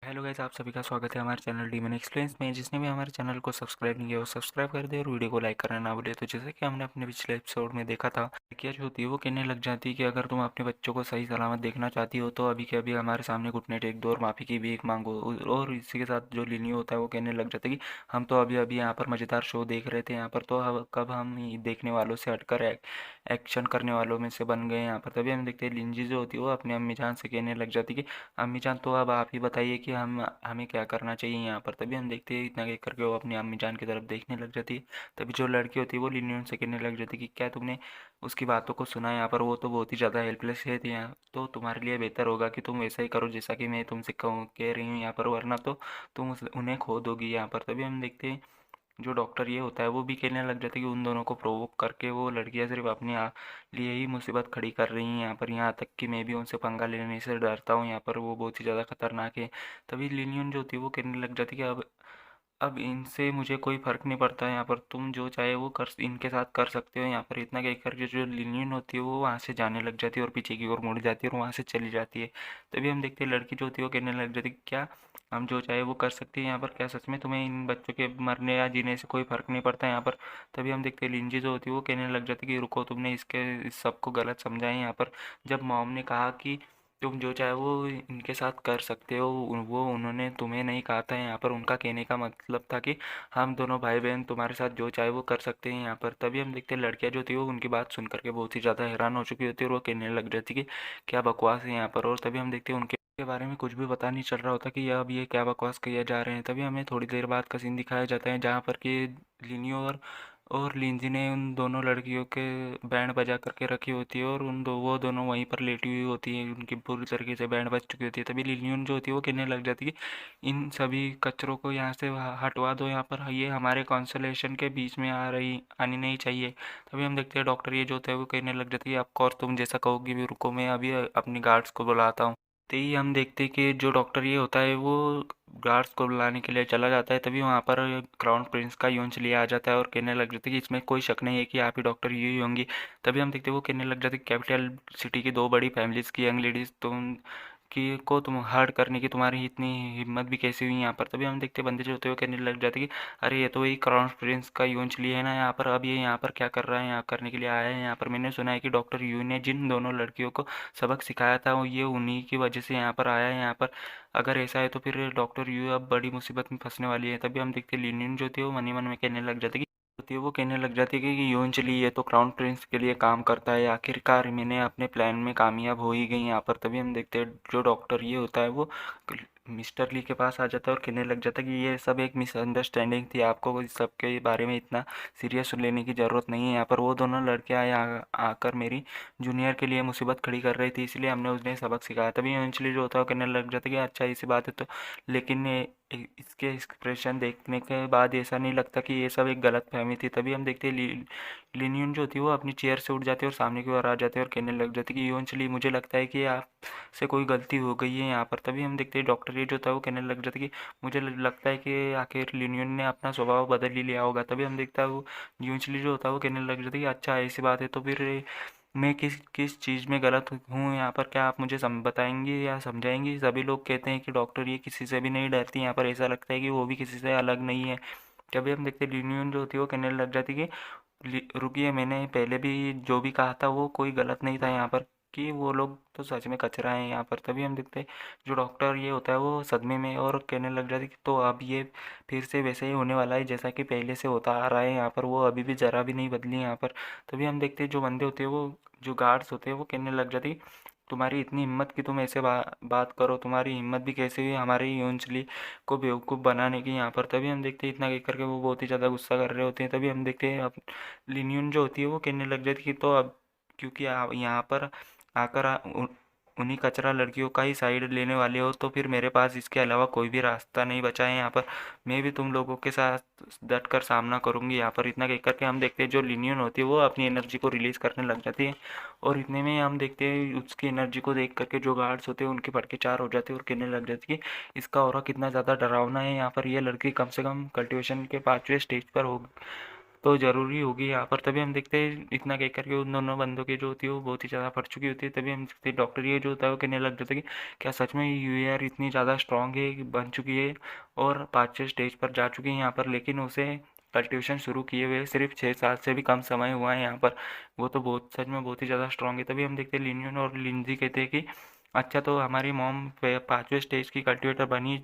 Hello guys, आप सभी का स्वागत है हमारे चैनल डीमन एक्सप्लेन्स में। जिसने भी हमारे चैनल को सब्सक्राइब नहीं किया वो सब्सक्राइब कर दे और वीडियो को लाइक करना ना भूले। तो जैसे कि हमने अपने पिछले एपिसोड में देखा था, लड़कियाँ जो होती है वो कहने लग जाती है कि अगर तुम अपने बच्चों को सही सलामत देखना चाहती हो तो अभी के अभी हमारे सामने घुटने टेक दो और माफ़ी की भीख मांगो। और इसी के साथ जो लिनियो होता है वो कहने लग जाता है कि हम तो अभी अभी यहाँ पर मज़ेदार शो देख रहे थे, यहाँ पर तो कब हम देखने वालों से हटकर एक्शन करने वालों में से बन गए यहाँ पर। तभी हम देखते हैं लिंजी जो होती है वो अपनी अम्मी जान से कहने लग जाती है कि अम्मी जान, तो अब आप ही बताइए कि हमें क्या करना चाहिए यहाँ पर। तभी हम देखते हैं इतना कह करके वो अपनी अम्मी जान की तरफ देखने लग जाती है। तभी जो लड़की होती है वो लिनियन से कहने लग जाती है कि क्या तुमने उसकी बातों को सुना? यहाँ पर वो तो बहुत ही ज़्यादा हेल्पलेस है यहाँ, तो तुम्हारे लिए बेहतर होगा कि तुम वैसा ही करो जैसा कि मैं तुमसे कहूँ कह रही हूँ यहाँ पर, वरना तो तुम उन्हें खो दोगी यहाँ पर। तभी हम देखते हैं जो डॉक्टर ये होता है वो भी कहने लग जाता है कि उन दोनों को प्रोवोक करके वो लड़कियां सिर्फ अपने लिए ही मुसीबत खड़ी कर रही हैं यहाँ पर। यहाँ तक कि मैं भी उनसे पंगा लेने से डरता हूँ यहाँ पर, वो बहुत ही ज़्यादा खतरनाक है। तभी लिनियन जो होती है वो कहने लग जाती है कि अब इनसे मुझे कोई फ़र्क नहीं पड़ता है यहाँ पर, तुम जो चाहे वो कर इनके साथ कर सकते हो यहाँ पर। इतना कह करके जो लिनियन होती है वो वहाँ से जाने लग जाती है और पीछे की ओर मुड़ जाती है और वहाँ से चली जाती है। तभी हम देखते हैं लड़की जो होती है वो कहने लग जाती है क्या हम जो चाहे वो कर सकते हैं यहाँ पर? क्या सच में तुम्हें इन बच्चों के मरने या जीने से कोई फ़र्क नहीं पड़ता यहाँ पर? तभी हम देखते हैं लिंजी जो होती है वो कहने लग जाती है कि रुको, तुमने इस सब को गलत समझा है यहाँ पर। जब मॉम ने कहा कि तुम जो चाहे वो इनके साथ कर सकते हो, वो उन्होंने तुम्हें नहीं कहा था यहाँ पर। उनका कहने का मतलब था कि हम दोनों भाई बहन तुम्हारे साथ जो चाहे वो कर सकते हैं यहाँ पर। तभी हम देखते हैं लड़कियाँ जो थी वो उनकी बात सुन करके बहुत ही ज़्यादा हैरान हो चुकी होती है और वो कहने लग जाती कि क्या बकवास है यहाँ पर। और तभी हम देखते हैं उनके बारे में कुछ भी पता नहीं चल रहा होता कि अब ये क्या बकवास किए जा रहे हैं। तभी हमें थोड़ी देर बाद का सीन दिखाया जाता है जहाँ पर कि लिनियो और लिंजी ने उन दोनों लड़कियों के बैंड बजा करके रखी होती है और वो दोनों वहीं पर लेटी हुई होती है, उनकी पूरी तरीके से बैंड बज चुकी होती है। तभी लिनियन जो होती है वो कहने लग जाती है कि इन सभी कचरों को यहाँ से हटवा दो यहाँ पर, ये हमारे कॉन्सलेशन के बीच में आनी नहीं चाहिए। तभी हम देखते हैं डॉक्टर ये जो होता है वो कहने लग जाती है ऑफकोर्स तुम जैसा कहोगी, भी रुको मैं अभी अपनी गार्ड्स को बुलाता हूँ। तो ही हम देखते हैं कि जो डॉक्टर ये होता है वो गार्ड्स को बुलाने के लिए चला जाता है। तभी वहाँ पर क्राउन प्रिंस का यूंचली आ जाता है और कहने लग जाता है कि इसमें कोई शक नहीं है कि आप ही डॉक्टर यूई होंगी। तभी हम देखते हैं वो कहने लग जाते हैं कैपिटल सिटी की दो बड़ी फैमिलीज़ की यंग लेडीज़ तुम हर्ट करने की तुम्हारी इतनी हिम्मत भी कैसी हुई यहाँ पर। तभी हम देखते हैं बंदे जो होते हैं वो कहने लग जाते हैं कि अरे ये तो वही क्राउन प्रिंस का यूंचली है ना यहाँ पर, अब ये यहाँ पर क्या कर रहा है? यहाँ करने के लिए आया है यहाँ पर। मैंने सुना है कि डॉक्टर यू ने जिन दोनों लड़कियों को सबक सिखाया था वो ये उन्हीं की वजह से यहाँ पर आया है यहाँ पर। अगर ऐसा है तो फिर डॉक्टर यू अब बड़ी मुसीबत में फंसने वाली है। तभी हम देखते हैं लिनियन जो थी वो मनी मन में कहने लग जाती है कि वो कहने लग जाती है कि यूजुअली ये तो क्राउन प्रिंस के लिए काम करता है, आखिरकार मैंने अपने प्लान में कामयाब हो ही गई यहाँ पर। तभी हम देखते हैं जो डॉक्टर ये होता है वो मिस्टर ली के पास आ जाता है और कहने लग जाता है कि ये सब एक मिसअंडरस्टैंडिंग थी, आपको इस सब के बारे में इतना सीरियस लेने की ज़रूरत नहीं है यहाँ पर। वो दोनों लड़कियाँ यहाँ आकर मेरी जूनियर के लिए मुसीबत खड़ी कर रही थी, इसलिए हमने उन्हें सबक सिखाया। तभी इवेंचुअली जो होता है वो कहने लग जाता है कि अच्छा ऐसी बात है तो, लेकिन इसके एक्सप्रेशन देखने के बाद ऐसा नहीं लगता कि ये सब एक गलत फहमी थी। तभी हम देखते हैं लिनियन जो होती है वो अपनी चेयर से उठ जाती है और सामने की ओर आ जाती है और कहने लग जाती है कि इवेंचुअली मुझे लगता है कि आपसे कोई गलती हो गई है यहाँ पर। तभी हम देखते हैं डॉक्टर ये जो था वो कहने लग जाता है कि मुझे लगता है कि आखिर लिनियन ने अपना स्वभाव बदल ही लिया होगा। तभी हम देखता है वो इवेंचुअली जो होता है वो कहने लग जाता है कि अच्छा ऐसी बात है तो फिर मैं किस किस चीज़ में गलत हूँ यहाँ पर, क्या आप मुझे बताएंगे या समझाएंगे? सभी लोग कहते हैं कि डॉक्टर ये किसी से भी नहीं डरती, यहाँ पर ऐसा लगता है कि वो भी किसी से अलग नहीं है। कभी हम देखते हैं यूनियन जो होती है वो कहने लग जाती है कि रुकिए, मैंने पहले भी जो भी कहा था वो कोई गलत नहीं था यहाँ पर, कि वो लोग तो सच में कचरा है यहाँ पर। तभी हम देखते हैं जो डॉक्टर ये होता है वो सदमे में और कहने लग जाती है कि तो अब ये फिर से वैसे ही होने वाला है जैसा कि पहले से होता आ रहा है यहाँ पर, वो अभी भी ज़रा भी नहीं बदली यहाँ पर। तभी हम देखते हैं जो बंदे होते हैं वो जो गार्ड्स होते हैं वो कहने लग जाती तुम्हारी इतनी हिम्मत कि तुम ऐसे बात करो, तुम्हारी हिम्मत भी कैसे हुई हमारे यूंचली को बेवकूफ़ बनाने की यहाँ पर। तभी हम देखते हैं इतना कह करके वो बहुत ही ज़्यादा गुस्सा कर रहे होते हैं। तभी हम देखते हैं अब लिनियन जो होती है वो कहने लग जाती है कि तो अब क्योंकि आप यहाँ पर आकर उन्हीं कचरा लड़कियों का ही साइड लेने वाले हो तो फिर मेरे पास इसके अलावा कोई भी रास्ता नहीं बचा है यहाँ पर। मैं भी तुम लोगों के साथ डट कर सामना करूँगी यहाँ पर। इतना कह करके हम देखते हैं जो लिनियन होती है वो अपनी एनर्जी को रिलीज़ करने लग जाती है और इतने में हम देखते हैं उसकी एनर्जी को देख करके जो गार्ड्स होते हैं उनके फटके चार हो जाते हैं और कहने लग जाती है कि इसका ऑरा कितना ज़्यादा डरावना है यहाँ पर। ये लड़की कम से कम कल्टिवेशन के 5वें स्टेज पर हो तो ज़रूरी होगी यहाँ पर। तभी हम देखते हैं इतना कह कर के उन दोनों बंदों की जो होती है वो बहुत ही ज़्यादा फट चुकी होती है। तभी हम देखते हैं डॉक्टर ये जो होता है वो कहने लग जाता है कि क्या सच में यूएआर इतनी ज़्यादा स्ट्रांग है कि बन चुकी है और 5-6 स्टेज पर जा चुकी है यहाँ पर, लेकिन उसे कल्टिवेशन शुरू किए हुए सिर्फ 6 साल से भी कम समय हुआ है यहाँ पर। वो तो बहुत सच में बहुत ही ज़्यादा स्ट्रांग है। तभी हम देखते हैं लिनियन और लिंजी कहते हैं कि अच्छा, तो हमारी मॉम 5वें स्टेज की कल्टिवेटर बनी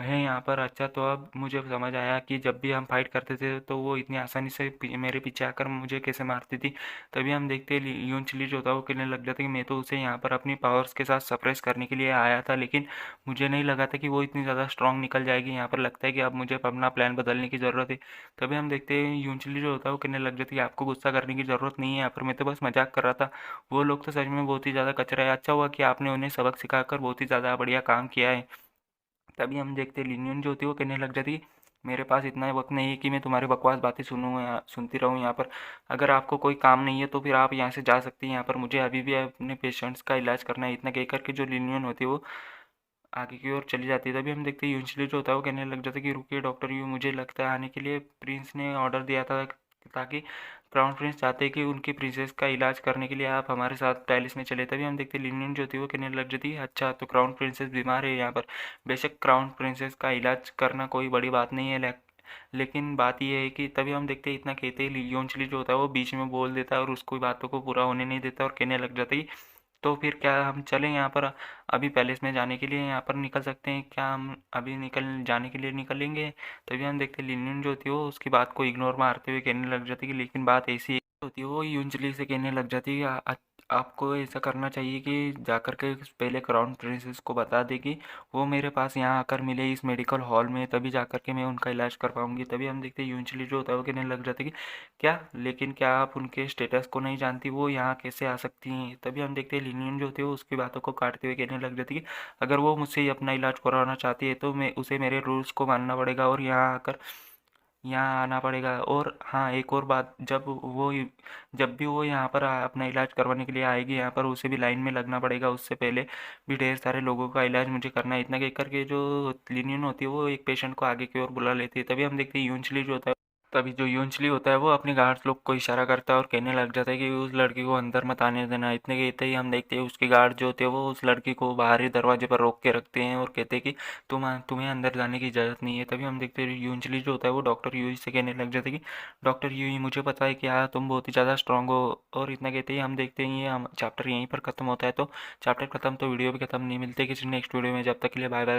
है यहाँ पर। अच्छा, तो अब मुझे समझ आया कि जब भी हम फाइट करते थे तो वो इतनी आसानी से मेरे पीछे आकर मुझे कैसे मारती थी। तभी हम देखते हैं यून चिली जो होता है वो कहने लग जाता है कि मैं तो उसे यहाँ पर अपनी पावर्स के साथ सप्रेस करने के लिए आया था, लेकिन मुझे नहीं लगा था कि वो इतनी ज़्यादा स्ट्रांग निकल जाएगी। यहाँ पर लगता है कि अब मुझे अपना प्लान बदलने की ज़रूरत है। तभी हम देखते हैं यून चिली जो होता है वो कहने लग जाती है आपको गुस्सा करने की ज़रूरत नहीं है, यहाँ पर मैं तो बस मजाक कर रहा था। वो लोग तो सच में बहुत ही ज़्यादा कचरा है। अच्छा हुआ कि आपने उन्हें सबक सिखाकर बहुत ही ज़्यादा बढ़िया काम किया है। तभी हम देखते हैं लिनियन जो होती है वो कहने लग जाती है मेरे पास इतना वक्त नहीं है कि मैं तुम्हारी बकवास बातें सुनती रहूँ यहाँ पर। अगर आपको कोई काम नहीं है तो फिर आप यहाँ से जा सकती हैं। यहाँ पर मुझे अभी भी अपने पेशेंट्स का इलाज करना है। इतना कह कर के जो लिनियन होती है वो आगे की ओर चली जाती है। तभी हम देखते हैं यूजुअली जो होता है वो कहने लग जाता है कि रुकिए डॉक्टर यू, मुझे लगता है आने के लिए प्रिंस ने ऑर्डर दिया था, ताकि क्राउन प्रिंस चाहते हैं कि उनकी प्रिंसेस का इलाज करने के लिए आप हमारे साथ पैलेस में चले। तभी हम देखते हैं लिनियन जो होती है वो कहने लग जाती है अच्छा, तो क्राउन प्रिंसेस बीमार है यहाँ पर। बेशक क्राउन प्रिंसेस का इलाज करना कोई बड़ी बात नहीं है, लेकिन बात यह है कि तभी हम देखते हैं इतना कहते हैं लियोनचली जो होता है वो बीच में बोल देता है और उसको बातों को पूरा होने नहीं देता और कहने लग जाता है तो फिर क्या हम चलें यहाँ पर अभी पैलेस में जाने के लिए, यहाँ पर निकल सकते हैं क्या, हम अभी निकल जाने के लिए निकलेंगे। तभी हम देखते हैं लिनियन जो होती है वो उसकी बात को इग्नोर मारते हुए कहने लग जाती है कि लेकिन बात ऐसी होती है, वो यूजुअली से कहने लग जाती है कि आपको ऐसा करना चाहिए कि जाकर के पहले क्राउन प्रिंसेस को बता दे कि वो मेरे पास यहाँ आकर मिले इस मेडिकल हॉल में, तभी जाकर के मैं उनका इलाज कर पाऊंगी। तभी हम देखते हैं यूजुअली जो होता है वो कहने लग जाता है कि क्या, लेकिन क्या आप उनके स्टेटस को नहीं जानती, वो यहाँ कैसे आ सकती हैं। तभी हम देखते हैं लिनियन जो होती है वो उसकी बातों को काटते हुए कहने लग जाती है कि अगर वो मुझसे ही अपना इलाज करवाना चाहती है तो मैं उसे मेरे रूल्स को मानना पड़ेगा और यहाँ आकर यहाँ आना पड़ेगा। और हाँ, एक और बात, जब भी वो यहाँ पर अपना इलाज करवाने के लिए आएगी यहाँ पर उसे भी लाइन में लगना पड़ेगा। उससे पहले भी ढेर सारे लोगों का इलाज मुझे करना है। इतना कह करके जो लिनियन होती है वो एक पेशेंट को आगे की ओर बुला लेती है। तभी हम देखते हैं यूजुअली जो होता है, तभी जो यूजुअली होता है वो अपने गार्ड्स लोग को इशारा करता है और कहने लग जाता है कि उस लड़की को अंदर मत आने देना। इतने कहते ही हम देखते हैं उसके गार्ड जो होते हैं वो उस लड़की को बाहरी दरवाजे पर रोक के रखते हैं और कहते हैं कि तुम्हें अंदर जाने की इजाज़त नहीं है। तभी हम देखते हैं यूजुअली जो होता है वो डॉक्टर यूई से कहने लग जाता है कि डॉक्टर यूई, मुझे पता है कि हाँ तुम बहुत ही ज़्यादा स्ट्रांग हो। और इतना कहते ही हम देखते हैं ये हम चैप्टर यहीं पर ख़त्म होता है। तो चैप्टर ख़त्म तो वीडियो भी ख़त्म नहीं, मिलते किसी नेक्स्ट वीडियो में, जब तक के लिए बाय बाय।